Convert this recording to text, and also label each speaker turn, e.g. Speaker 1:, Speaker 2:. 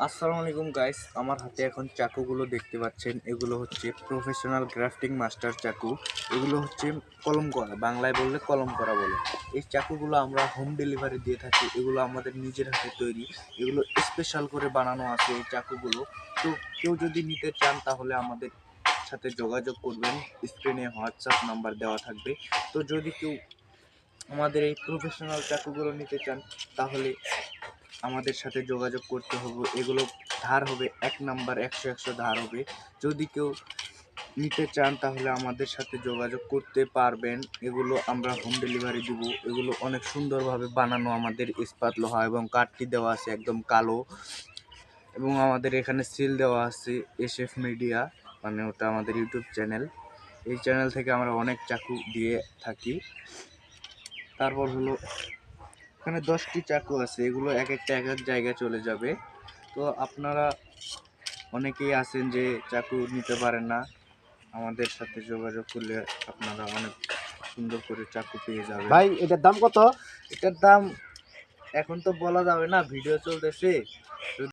Speaker 1: আসসালামু আলাইকুম গাইস, আমার হাতে এখন চাকুগুলো দেখতে পাচ্ছেন। এগুলো হচ্ছে প্রফেশনাল গ্রাফটিং মাস্টার চাকু। এগুলো হচ্ছে কলম করা, বাংলায় বললে কলম করা বলে। এই চাকুগুলো আমরা হোম ডেলিভারি দিয়ে থাকি। এগুলো আমাদের নিজের হাতে তৈরি, এগুলো স্পেশাল করে বানানো আছে এই চাকুগুলো। তো কেউ যদি নিতে চান তাহলে আমাদের সাথে যোগাযোগ করবেন। স্ক্রিনে হোয়াটসঅ্যাপ নাম্বার দেওয়া থাকবে। তো যদি কেউ আমাদের এই প্রফেশনাল চাকুগুলো নিতে চান তাহলে আমাদের সাথে যোগাযোগ করতে হবে। এগুলো ধার হবে 1 নাম্বার, 100 ধার হবে। যদি কেউ নিতে চান তাহলে আমাদের সাথে যোগাযোগ করতে পারবেন। এগুলো আমরা হোম ডেলিভারি দিব। এগুলো অনেক সুন্দরভাবে বানানো, আমাদের ইস্পাত লোহা এবং কাঠটি দেওয়া আছে একদম কালো। এবং আমাদের এখানে সিল দেওয়া আছে এসএফ মিডিয়া, মানে ওটা আমাদের ইউটিউব চ্যানেল। এই চ্যানেল থেকে আমরা অনেক চাকু দিয়ে থাকি। তারপর হলো এখানে 10টি চাকু আছে, এগুলো এক একটা এক এক জায়গায় চলে যাবে। তো আপনারা অনেকেই আছেন যে চাকু নিতে পারেন না, আমাদের সাথে যোগাযোগ করলে আপনারা অনেক সুন্দর করে চাকু পেয়ে যাবেন।
Speaker 2: ভাই এটার দাম কত?
Speaker 1: এটার দাম এখন তো বলা যাবে না, ভিডিও চলতেছে।